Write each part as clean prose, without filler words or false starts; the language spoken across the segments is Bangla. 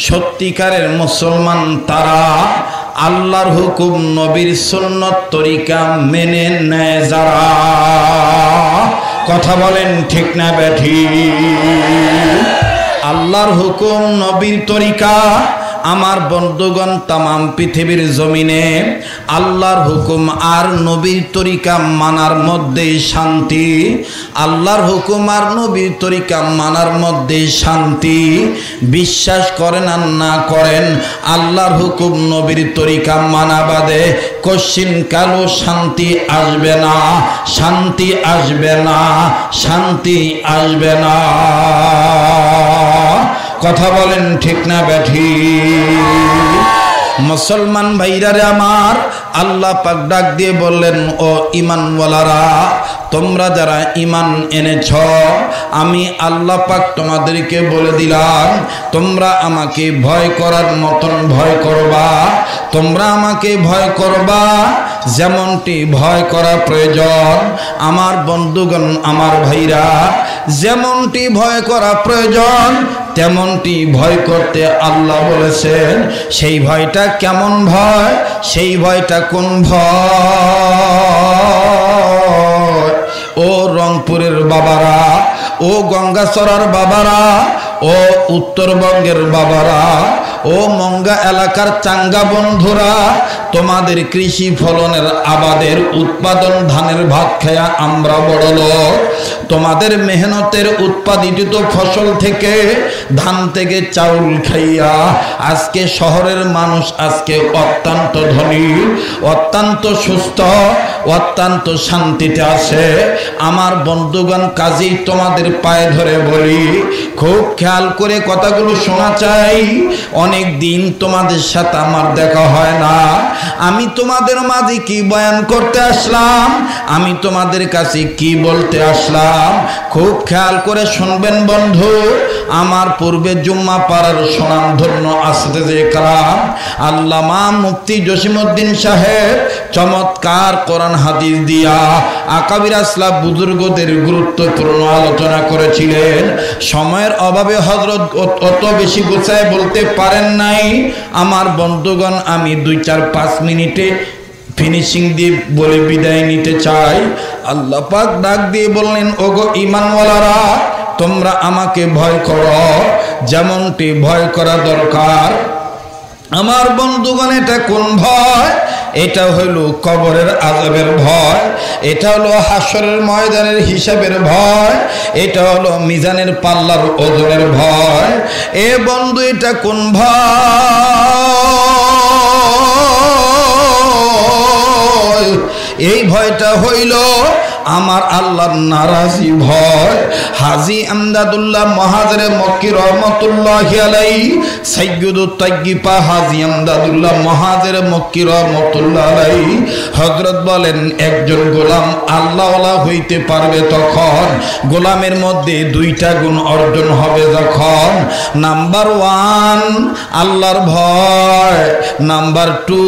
সত্যিকারের মুসলমান তারা আল্লাহর হুকুম নবীর সুন্নত তরিকা মেনে নেয় যারা। কথা বলেন ঠিক না বেঠিক? আল্লাহর হুকুম নবীর তরিকা। আমার বন্ধুগণ, তামাম পৃথিবীর জমিনে আল্লাহর হুকুম আর নবীর তরিকা মানার মধ্যে শান্তি। আল্লাহর হুকুম আর নবীর তরিকা মানার মধ্যে শান্তি। বিশ্বাস করেন আর না করেন, আল্লাহর হুকুম নবীর তরিকা মানা বাদে কশিন কালো শান্তি আসবে না, শান্তি আসবে না, শান্তি আসবে না। কথা বলেন ঠিক না বেঠিক? মুসলমান ভাইরারে আমার, আল্লাহ পাক ডাক দিয়ে বললেন, ও ঈমানওয়ালারা, তোমরা যারা ঈমান এনেছ, আমি আল্লাহ পাক তোমাদেরকে বলে দিলাম, তোমরা আমাকে ভয় করার মতন ভয় করবা। তোমরা আমাকে ভয় করবা যেমনটি ভয় করা প্রয়োজন। আমার বন্ধুগণ, আমার ভাইরা, যেমনটি ভয় করা প্রয়োজন তেমনটি ভয় করতে আল্লাহ বলেছেন। সেই ভয়টা কেমন ভয়? সেই ভয়টা কোন ভয়? ও রংপুরের বাবারা, ও গঙ্গাচড়ার বাবারা, ও উত্তরবঙ্গের বাবারা, ও মঙ্গা এলাকার চাঙ্গা বন্ধুরা, তোমাদের কৃষি ফলনের আবাদের উৎপাদন ধানের ভাত খায়া আমরা বড়লোক। তোমাদের মেহনতের উৎপাদিত ফসল থেকে, ধান থেকে চাউল খাইয়া আজকে শহরের মানুষ আজকে অত্যন্ত ধনী, অত্যন্ত সুস্থ, অত্যন্ত শান্তিতে আছে। আমার বন্ধুগণ, কাজেই তোমাদের পায়ে ধরে বলি, খুব খেয়াল করে কথাগুলো শোনা চাই। অনেক দিন তোমাদের সাথে আমার দেখা হয় না। আমি তোমাদের মাঝে কি বয়ান করতে আসলাম, আমি তোমাদের কাছে কি বলতে আসলাম, খুব খেয়াল করে শুনবেন বন্ধু। আমার পূর্বে জুম্মা পাড়ার সুনামধন্য আসতে কালাম আল্লামা মুফতি জসিমউদ্দিন সাহেব চমৎকার কোরআন হাদিস দিয়া আকাবির আসলাফ বুজুর্গদের গুরুত্বপূর্ণ আলোচনা করেছিলেন। সময়ের অভাবে হযরত অত বেশি গুছায় বলতে পারেন নাই। আমার বন্ধুগণ, আমি 2-4-5 মিনিটে ফিনিশিং দিয়ে বলে বিদায় নিতে চাই। আল্লাহ পাক ডাক দিয়ে বললেন, ওগো ঈমানওয়ালারা, তোমরা আমাকে ভয় করো যেমনটি ভয় করা দরকার। আমার বন্ধুগণ, এটা কোন ভয়? এটা হইল কবরের আযাবের ভয়, এটা হলো হাসরের ময়দানের হিসাবের ভয়, এটা হলো মিজানের পাল্লার ওজনের ভয়। এ বন্ধু, এটা কোন ভয়? এই ভয়টা হইল আমার আল্লাহর নারাজি ভয়। হাজী আমদাদুল্লাহ মহাজরে মক্কি রহমতুল্লাহি আলাইহি, সাইয়্যিদুত তাইয়্যিবা হাজী আমদাদুল্লাহ মহাজরে মক্কি রহমতুল্লাহ আলাইহি হযরত বলেন, একজন গোলাম আল্লাহওয়ালা হইতে পারবে তখন গোলামের মধ্যে 2টা গুণ অর্জন হবে যখন। নাম্বার 1 আল্লাহর ভয়, নাম্বার 2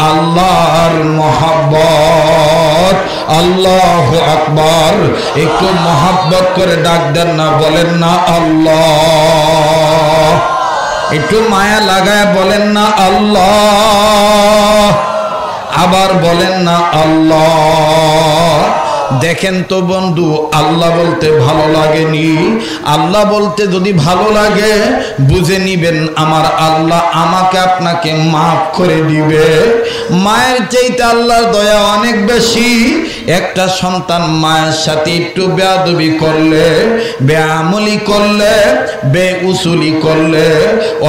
আল্লাহর মহব্বত। আল্লাহু আকবার। একটু মহব্বত করে ডাক দেন না, বলেন না আল্লাহ। একটু মায়া লাগায় বলেন না আল্লাহ। আবার বলেন না আল্লাহ। দেখেন তো বন্ধু, আল্লাহ বলতে ভালো লাগেনি? আল্লাহ বলতে যদি ভালো লাগে, বুঝে নিবেন আমার আল্লাহ আমাকে আপনাকে মাফ করে দিবে। মায়ের চাইতে আল্লাহর দয়া অনেক বেশি। একটা সন্তান মায়ের সাথে একটু বেয়াদবি করলে, বেআমলি করলে, বেউসুলি করলে,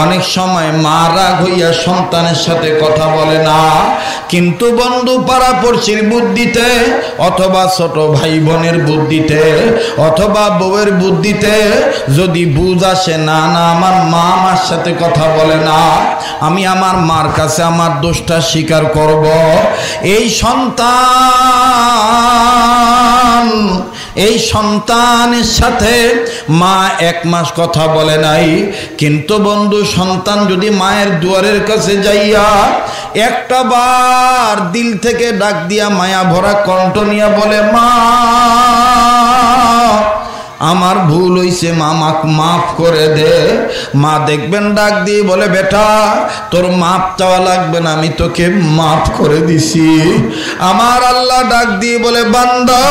অনেক সময় মা রাগ হইয়া সন্তানের সাথে কথা বলে না। কিন্তু বন্ধু, পাড়াপড়শির বুদ্ধিতে, অথবা ছোট ভাই বোনের বুদ্ধিতে, অথবা বউয়ের বুদ্ধিতে যদি বুঝ আসে, না না আমার মা আমার সাথে কথা বলে না, আমি আমার মার কাছে আমার দোষটা স্বীকার করব। এই সন্তানের সাথে মা 1 মাস কথা বলে নাই, কিন্তু বন্ধু সন্তান যদি মায়ের দুয়ারের কাছে যাইয়া একটা বার দিল থেকে ডাক দিয়া মায়া ভরা কণ্ঠ নিয়ে বলে, মা আমার ভুল হইছে মা, মাফ করে দে। মা দেখবেন ডাক দিয়ে বলে, বেটা তোর মাপ চাওয়া লাগবে না, আমি তোকে মাফ করে দিছি। আমার আল্লাহ ডাক দিয়ে বলে, বান্দা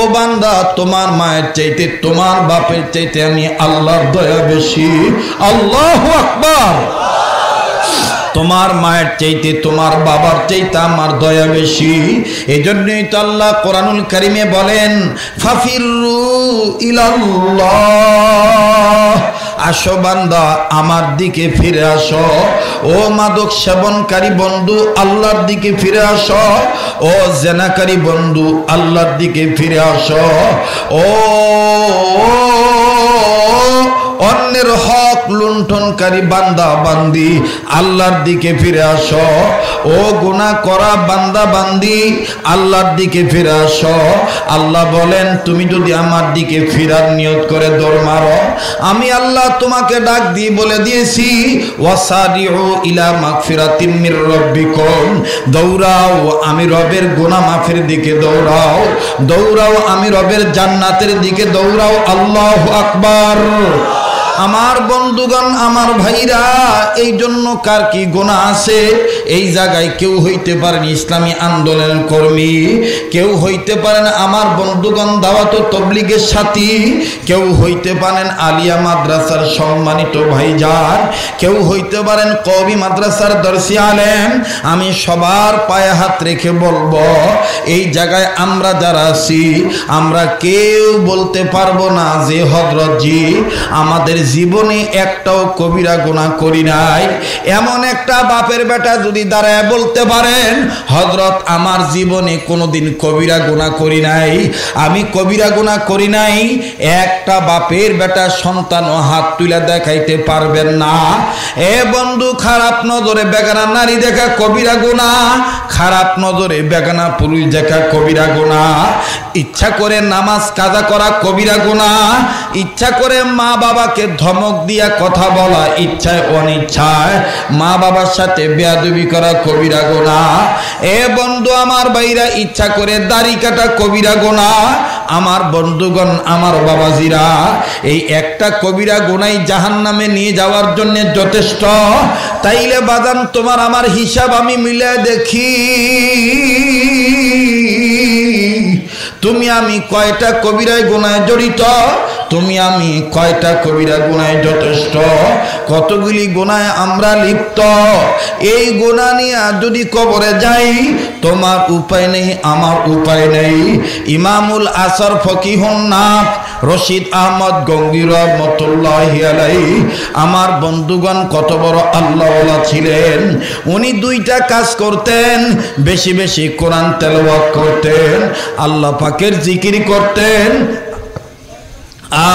ও বান্দা, তোমার মায়ের চাইতে তোমার বাপের চাইতে আমি আল্লাহর দয়া বেশি। আল্লাহু আকবার। তোমার মায়ের চাইতে তোমার বাবার চাইতে আমার দয়া বেশি। এই জন্যই তো আল্লাহ কোরআনুল কারিমে বলেন, ফাফিরু ইলাল্লাহ, আসো বান্দা আমার দিকে ফিরে আসো। ও মাদক সেবনকারী বন্ধু আল্লাহর দিকে ফিরে আসো। ও জেনাকারী বন্ধু আল্লাহর দিকে ফিরে আসো। ও অন্যের হক লুণ্ঠনকারী বান্দা বান্দি আল্লাহর দিকে ফিরে আসো। ও গুনাহ করা বান্দা বান্দি আল্লাহর দিকে ফিরে আসো। আল্লাহ বলেন, তুমি যদি আমার দিকে ফিরার নিয়ত করে দৌড় মারো, আমি আল্লাহ তোমাকে ডাক দিয়ে বলে দিয়েছি, ওয়াসারিউ ইলা মাগফিরাতিম মির রাব্বিকুম, দৌড়াও আমি রবের গুনাহ মাফের দিকে দৌড়াও, দৌড়াও আমি রবের জান্নাতের দিকে দৌড়াও। আল্লাহু আকবার। আমার বন্ধুগণ, আমার ভাইরা, এই জন্য কার কি গুনাহ আছে এই জায়গায় কেউ হইতে পারেন ইসলামী আন্দোলনের কর্মী, কেউ হইতে পারেন আমার বন্ধুগণ দাওয়াত ও তাবলীগের সাথী, কেউ হইতে পারেন আলিয়া মাদ্রাসার সম্মানিত ভাইজান, কেউ হইতে পারেন কওমি মাদ্রাসার দর্শী আলেম। আমি সবার পায়ে হাত রেখে বলবো, এই জায়গায় আমরা যারা আছি আমরা কেউ বলতে পারবো না যে হযরত জি আমাদের জীবনে একটাও কবিরা গুনাহ করি নাই। এমন একটা বাপের বেটা যদি দাঁড়ায় বলতে পারেন, হযরত আমার জীবনে কোনোদিন কবিরা গুনাহ করি নাই, আমি কবিরা গুনাহ করি নাই, একটা বাপের বেটা সন্তানও হাত তুলে দেখাইতে পারবেন না। এ বন্ধু, খারাপ নজরে বেগানা নারী দেখা কবিরা গুনাহ, খারাপ নজরে বেগানা পুরুষ দেখা কবিরা গুনাহ, ইচ্ছা করে নামাজ কাজা করা কবিরা গুনাহ, ইচ্ছা করে মা বাবাকে ধমক দিয়া কথা বলা, ইচ্ছায় অনিচ্ছায় মা বাবার সাথে বেয়াদবি করা কবিরা গুনাহ। এ বন্ধু আমার ভাইরা, ইচ্ছা করে দাড়ি কাটা কবিরা গুনাহ। আমার বন্ধুগণ, আমার বাবাজিরা, এই একটা কবিরা গুনাহ জাহান্নামে নিয়ে যাওয়ার জন্য যথেষ্ট। তাইলে বাজান তোমার আমার হিসাব আমি মিলে দেখি, তুমি আমি কয়টা কবিরা গুনাহে জড়িত, তুমি আমি কয়টা কবিরা গুনাহে যথেষ্ট, কতগুলি গুনাহে আমরা লিপ্ত। এই গুনাহ নিয়ে যদি কবরে যাই, তোমার উপায় নেই আমার উপায় নেই। ইমামুল আসর ফকিহুন নাথ রশিদ আহমদ গঙ্গী রহমতুল্লাহি আলাইহি, আমার বন্ধুগণ কত বড় আল্লাহওয়ালা ছিলেন। উনি দুইটা কাজ করতেন, বেশি বেশি কোরআন তেলাওয়াত করতেন, আল্লাহ পাকের জিকির করতেন,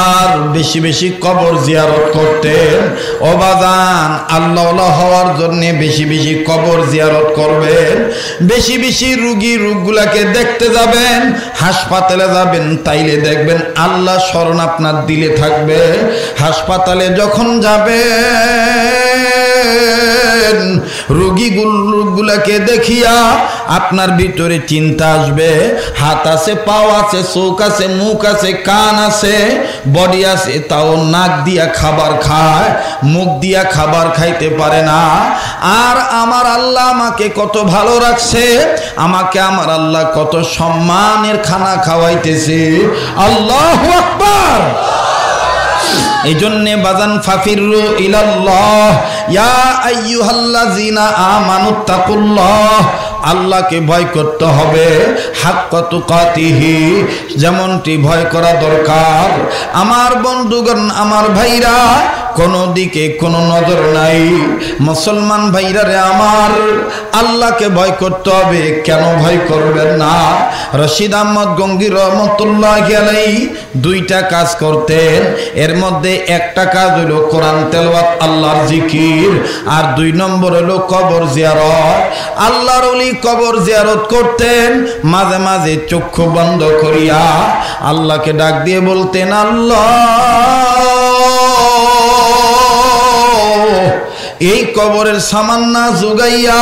আর বেশি বেশি কবর জিয়ারত করতেন। ও বাজান, আল্লাহওয়ালা হওয়ার জন্য বেশি বেশি কবর জিয়ারত করবেন, বেশি বেশি রোগী রোগগুলাকে দেখতে যাবেন, হাসপাতালে যাবেন, তাইলে দেখবেন আল্লাহ স্মরণ আপনার দিলে থাকবে। হাসপাতালে যখন যাবেন, রোগীগুলাকে দেখিয়া আপনার ভিতরে চিন্তা আসবে, হাত আছে, পাও আছে, চোখ আছে, মুখ আছে, কান আছে, বডি আছে, তাও নাক দিয়া খাবার খায়, মুখ দিয়া খাবার খাইতে পারে না। আর আমার আল্লাহ আমাকে কত ভালো রাখছে, আমাকে আমার আল্লাহ কত সম্মানের খানা খাওয়াইতেছে। আল্লাহু আকবার। এই জন্যে বাজান, ফাফিরু ইলাল্লাহ ইয়া আইয়ুহাল্লাযিনা আমানুত্তাকুল্লাহ, আল্লাহকে ভয় করতে হবে হাক্কা তুকাতিহি, যেমনটি ভয় করা দরকার। আমার বন্ধুগণ, আমার ভাইরা, কোন দিকে কোনো নজর নাই। মুসলমান ভাইরা রে আমার, আল্লাহকে ভয় করতে হবে, কেন ভয় করবেন না? রশিদ আহমদ গঙ্গী রহমতুল্লাহি আলাইহি দুইটা কাজ করতেন, এর মধ্যে একটা কাজ হলো কোরআন তেলাওয়াত, আল্লাহর জিকির, আর 2 নম্বর হলো কবর জিয়ারত। আল্লাহর ওলি কবর জিয়ারত করতেন, মাঝে মাঝে চক্ষু বন্ধ করিয়া আল্লাহকে ডাক দিয়ে বলতেন, আল্লাহ এই কবরের সামান্না জুগাইয়া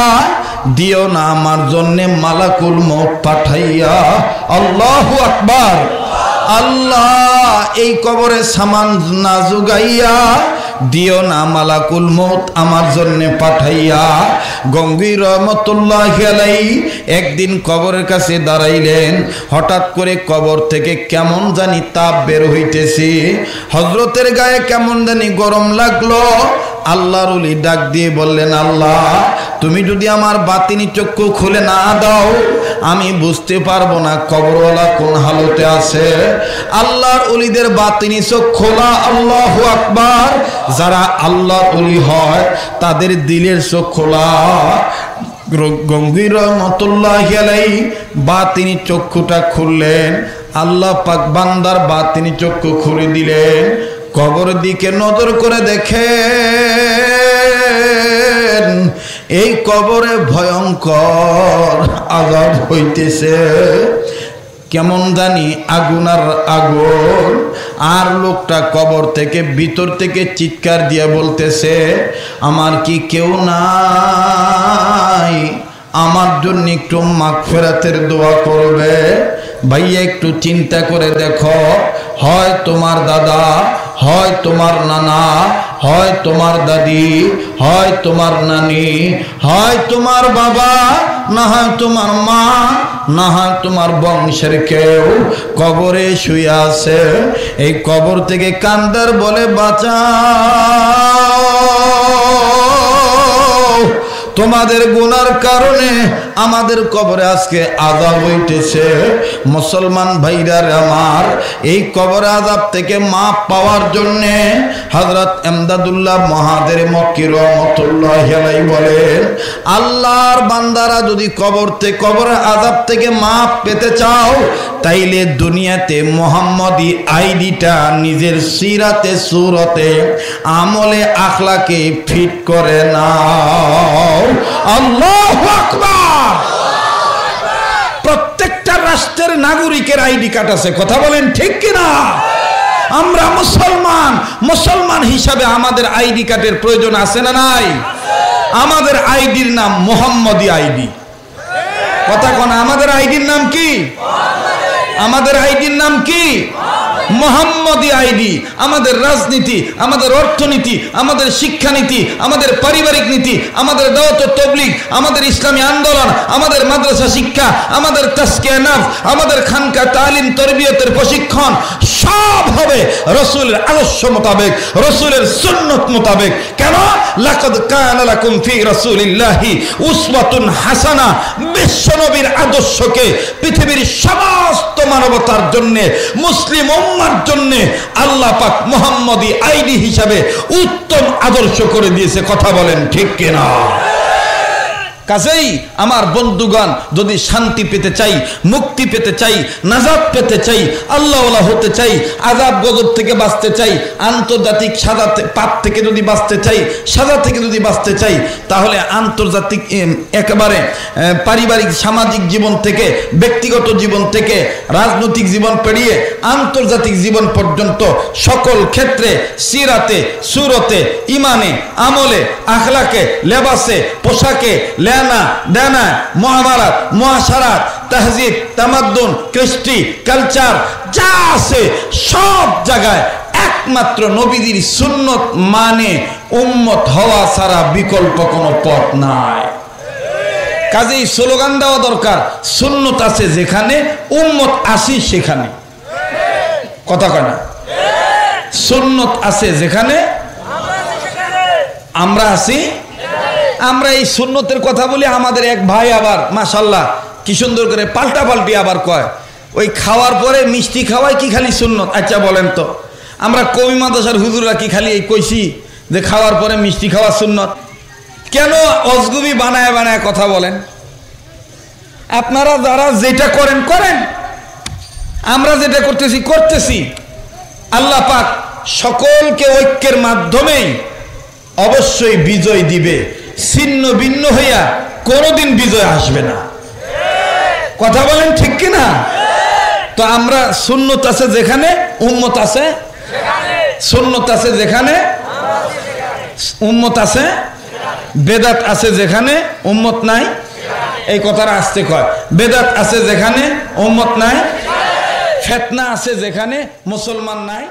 দিও না আমার জন্যে মালাকুল মউত পাঠাইয়া। আল্লাহু আকবার। আল্লাহ এই কবরে সামান না জুগাইয়া দিও না মালাকুল মউত আমার জন্য পাঠাইয়া। গঙ্গী রহমতুল্লাহি আলাইহি একদিন কবরের কাছে দাঁড়াইলেন, হঠাৎ করে কবর থেকে কেমন জানি তাপ বের হইতেছে, হযরতের গায়ে কেমন জানি গরম লাগলো। আল্লাহর ওলি ডাক দিয়ে বললেন, আল্লাহ তুমি যদি আমার বাতিনি চক্ষু খুলে না দাও আমি বুঝতে পারবো না কবরওয়ালা কোন হালতে আছে। আল্লাহর ওলিদের বাতিনি চোখ খোলা, আল্লাহু আকবার। যারা আল্লাহর ওলি হয় তাদের দিলের চোখ খোলা। গঙ্গী রহমতুল্লাহি আলাইহি বাতিনি চক্ষুটা খুললেন, আল্লাহ পাক বান্দার বাতিনি চক্ষু খুলে দিলেন। কবরের দিকে নজর করে দেখেন এই কবরে ভয়ঙ্কর আযাব হইতেছে, কেমন জানি আগুন আর আগুন। আর লোকটা কবর থেকে ভিতর থেকে চিৎকার দিয়ে বলতেছে, আমার কি কেউ নাই, আমার জন্য একটু মাগফিরাতের দোয়া করবে? ভাইয়া একটু চিন্তা করে দেখো, হয় তোমার দাদা, হয় তোমার নানা, হয় তোমার দাদি, হয় তোমার নানি, হয় তোমার বাবা, না হয় তোমার মা, না হয় তোমার বংশের কেউ কবরে শুয়ে আছে। এই কবর থেকে কান্দার বলে বাঁচাও, তোমাদের গুনার কারণে আমাদের কবরে আজকে আযাব হইতেছে। মুসলমান ভাইরা আমার, এই কবর আযাব থেকে মাপ পাওয়ার জন্য হযরত ইমদাদুল্লাহ মহাদের মক্কি রহমাতুল্লাহি আলাইহি বলেন, আল্লাহর বান্দারা যদি কবরের আযাব থেকে মাপ পেতে চাও তাইলে দুনিয়াতে মুহাম্মদী আইডিটা নিজের সিরাতে সুরতে আমলে আখলাকে ফিট করে নাও। আল্লাহু আকবার। প্রত্যেকটা রাষ্ট্রের নাগরিকের আইডি কার্ড আছে, কথা বলেন ঠিক কিনা? আমরা মুসলমান হিসাবে আমাদের আইডি কার্ডের প্রয়োজন আছে না নাই? আমাদের আইডির নাম মুহাম্মদী আইডি। কথা কোন, আমাদের আইডির নাম কি? আমাদের আইডির নাম কি? মুহাম্মদী আইডি। আমাদের রাজনীতি, আমাদের অর্থনীতি, আমাদের শিক্ষানীতি, আমাদের পারিবারিক নীতি, আমাদের দাওয়াত ও তাবলীগ, আমাদের ইসলামী আন্দোলন, আমাদের মাদ্রাসা শিক্ষা, আমাদের তাজকিয়া নফস, আমাদের খানকা তালিম তরবিয়তের প্রশিক্ষণ সব হবে রাসূলের আদর্শ মোতাবেক, রাসূলের সুন্নাত মোতাবেক। কেন? লাকাদ কানা লাকুম ফি রাসূলিল্লাহি উসওয়াতুন হাসানা। বিশ্বনবীর আদর্শকে পৃথিবীর সমস্ত মানবতার জন্য, মুসলিম উম্মার জন্য আল্লাহ পাক মুহাম্মদী আইডি হিসাবে উত্তম আদর্শ করে দিয়েছে। কথা বলেন ঠিক কিনা? কাজেই আমার বন্ধুগণ, যদি শান্তি পেতে চাই, মুক্তি পেতে চাই, নাজাত পেতে চাই, আল্লাহওয়ালা হতে চাই, আযাব গজব থেকে বাঁচতে চাই, আন্তর্জাতিক সাজা পাপ থেকে যদি বাঁচতে চাই, সাজা থেকে যদি বাঁচতে চাই, তাহলে আন্তর্জাতিক একেবারে পারিবারিক সামাজিক জীবন থেকে, ব্যক্তিগত জীবন থেকে, রাজনৈতিক জীবন পেরিয়ে আন্তর্জাতিক জীবন পর্যন্ত সকল ক্ষেত্রে সিরাতে, সুরতে, ইমানে, আমলে, আখলাকে, লেবাসে, পোশাকে, লেনা দেনা, মুআমালাত, মুআশারাত, তাহজিব, তামাদ্দুন, কৃষ্টি, কালচার যা আছে সব জায়গায় একমাত্র নবীজির সুন্নত মানে উম্মত হওয়া ছাড়া বিকল্প কোনো পথ নাই। কাজেই স্লোগান দেওয়া দরকার, সুন্নত আছে যেখানে, উম্মত আসি সেখানে। কথা কয় না? সুন্নত আছে যেখানে, আমরা আছি। আমরা এই সুন্নতের কথা বলি, আমাদের এক ভাই আবার মাশাআল্লাহ কি সুন্দর করে পাল্টা পাল্টি আবার কয়, ওই খাওয়ার পরে মিষ্টি খাওয়াই কি খালি সুন্নত? আচ্ছা বলেন তো, আমরা কবি মাদ্রাসার হুজুররা কি খালি এই কইছি যে খাওয়ার পরে মিষ্টি খাওয়া সুন্নত? কেন অজগুবি বানায় বানায় কথা বলেন? আপনারা যারা যেটা করেন করেন, আমরা যেটা করতেছি। আল্লাহ পাক সকলকে ঐক্যের মাধ্যমেই অবশ্যই বিজয় দিবে। ছিন্ন ভিন্ন হইয়া কোনোদিন বিজয় আসবে না। কথা বলেন ঠিক কিনা? তো আমরা সুন্নত আছে যেখানে, উম্মত আছে সুন্নত আছে যেখানে, উম্মত আছে। বেদাত আছে যেখানে, উম্মত নাই। এই কথাটা আসতে কয়, বেদাত আছে যেখানে, উম্মত নাই। ফিতনা আছে যেখানে মুসলমান নাই